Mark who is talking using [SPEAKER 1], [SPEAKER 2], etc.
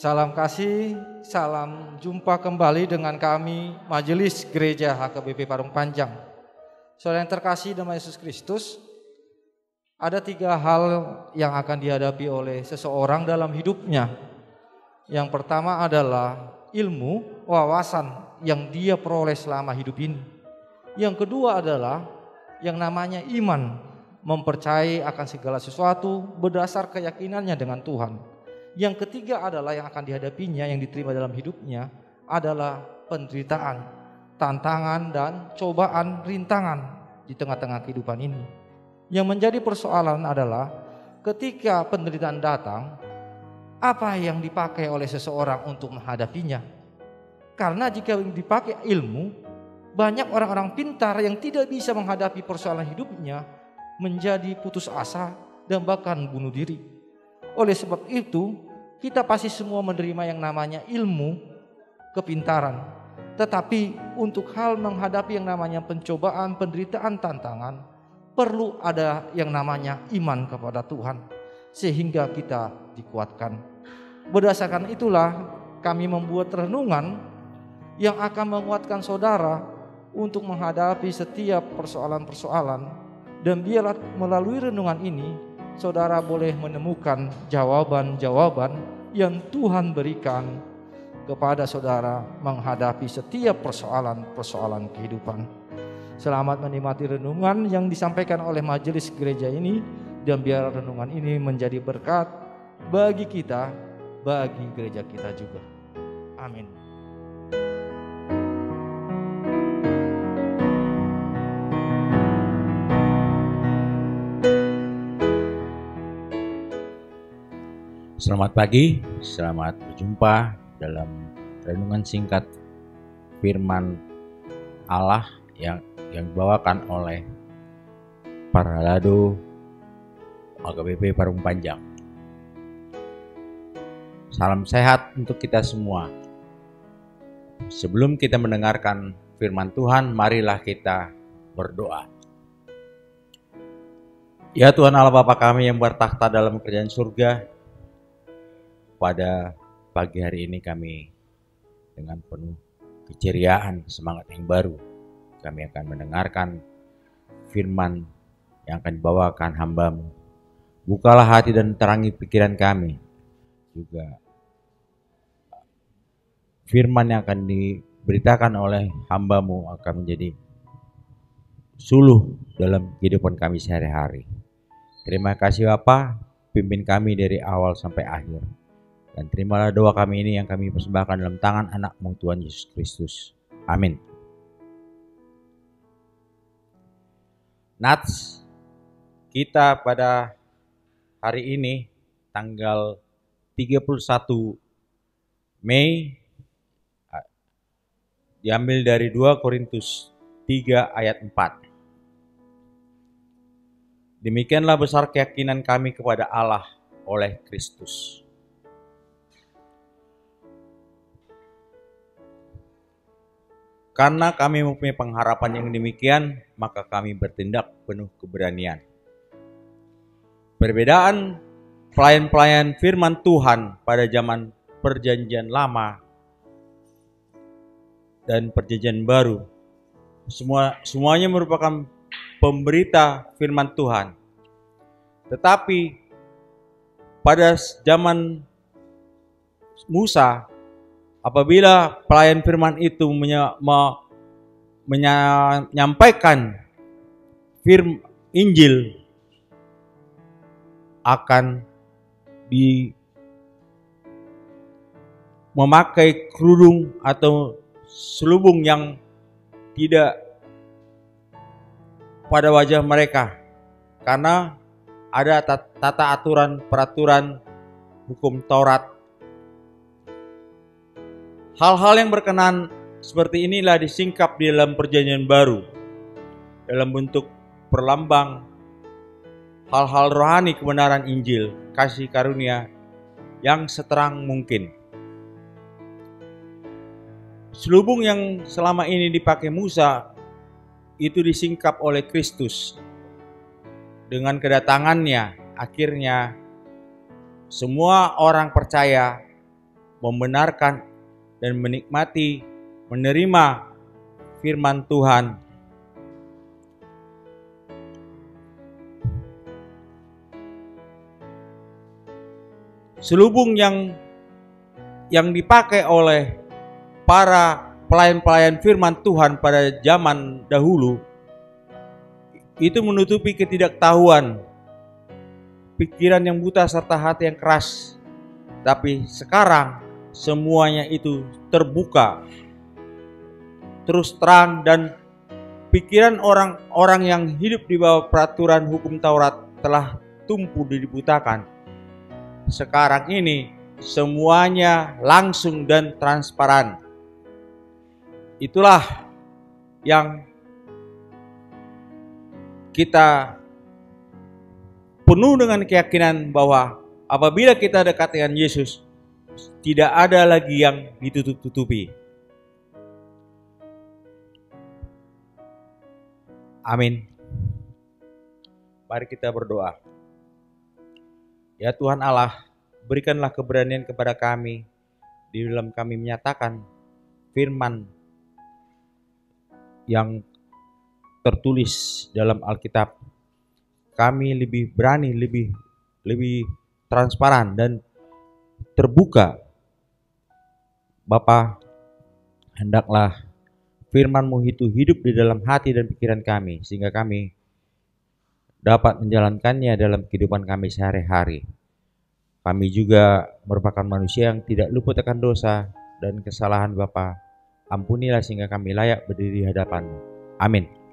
[SPEAKER 1] Salam kasih, salam jumpa kembali dengan kami Majelis Gereja HKBP Parung Panjang. Saudara yang terkasih dalam Yesus Kristus, ada 3 hal yang akan dihadapi oleh seseorang dalam hidupnya. Yang pertama adalah ilmu, wawasan yang dia peroleh selama hidup ini. Yang kedua adalah yang namanya iman, mempercayai akan segala sesuatu berdasar keyakinannya dengan Tuhan. Yang ketiga adalah yang akan dihadapinya, yang diterima dalam hidupnya adalah penderitaan, tantangan dan cobaan, rintangan di tengah-tengah kehidupan ini. Yang menjadi persoalan adalah ketika penderitaan datang, apa yang dipakai oleh seseorang untuk menghadapinya? Karena jika dipakai ilmu, banyak orang-orang pintar yang tidak bisa menghadapi persoalan hidupnya menjadi putus asa dan bahkan bunuh diri. Oleh sebab itu, kita pasti semua menerima yang namanya ilmu, kepintaran. Tetapi untuk hal menghadapi yang namanya pencobaan, penderitaan, tantangan, perlu ada yang namanya iman kepada Tuhan, sehingga kita dikuatkan. Berdasarkan itulah kami membuat renungan yang akan menguatkan saudara untuk menghadapi setiap persoalan-persoalan. Dan biarlah melalui renungan ini saudara boleh menemukan jawaban-jawaban yang Tuhan berikan kepada saudara menghadapi setiap persoalan-persoalan kehidupan. Selamat menikmati renungan yang disampaikan oleh majelis gereja ini, dan biar renungan ini menjadi berkat bagi kita, bagi gereja kita juga. Amin.
[SPEAKER 2] Selamat pagi, selamat berjumpa dalam renungan singkat firman Allah yang dibawakan oleh para lado HKBP Parung Panjang. Salam sehat untuk kita semua. Sebelum kita mendengarkan firman Tuhan, marilah kita berdoa. Ya Tuhan Allah Bapa kami yang bertakhta dalam kerajaan surga, pada pagi hari ini kami dengan penuh keceriaan, semangat yang baru, kami akan mendengarkan firman yang akan dibawakan hamba-Mu. Bukalah hati dan terangi pikiran kami. Juga firman yang akan diberitakan oleh hamba-Mu akan menjadi suluh dalam kehidupan kami sehari-hari. Terima kasih Bapa, pimpin kami dari awal sampai akhir. Dan terimalah doa kami ini yang kami persembahkan dalam tangan anak-Mu Tuhan Yesus Kristus. Amin. Nats, kita pada hari ini tanggal 31 Mei diambil dari 2 Korintus 3 ayat 4. Demikianlah besar keyakinan kami kepada Allah oleh Kristus. Karena kami mempunyai pengharapan yang demikian, maka kami bertindak penuh keberanian. Perbedaan pelayan-pelayan firman Tuhan pada zaman Perjanjian Lama dan Perjanjian Baru, semuanya merupakan pemberita firman Tuhan. Tetapi pada zaman Musa, apabila pelayan firman itu menyampaikan Injil, akan memakai kerudung atau selubung yang tidak pada wajah mereka, karena ada tata aturan peraturan hukum Taurat. Hal-hal yang berkenan seperti inilah disingkap di dalam Perjanjian Baru dalam bentuk perlambang hal-hal rohani kebenaran Injil, kasih karunia yang seterang mungkin. Selubung yang selama ini dipakai Musa itu disingkap oleh Kristus. Dengan kedatangannya, akhirnya semua orang percaya membenarkan dan menikmati, menerima firman Tuhan. Selubung yang dipakai oleh para pelayan-pelayan firman Tuhan pada zaman dahulu itu menutupi ketidaktahuan, pikiran yang buta serta hati yang keras. Tapi sekarang semuanya itu terbuka, terus terang, dan pikiran orang-orang yang hidup di bawah peraturan hukum Taurat telah tumpu dibutakan. Sekarang ini semuanya langsung dan transparan. Itulah yang kita penuh dengan keyakinan bahwa apabila kita dekat dengan Yesus, tidak ada lagi yang ditutup-tutupi. Amin. Mari kita berdoa. Ya Tuhan Allah, berikanlah keberanian kepada kami di dalam kami menyatakan firman yang tertulis dalam Alkitab. Kami lebih berani, lebih transparan dan terbuka. Bapa, hendaklah firman-Mu itu hidup di dalam hati dan pikiran kami, sehingga kami dapat menjalankannya dalam kehidupan kami sehari-hari. Kami juga merupakan manusia yang tidak luput akan dosa dan kesalahan Bapa. Ampunilah sehingga kami layak berdiri di hadapan-Mu. Amin.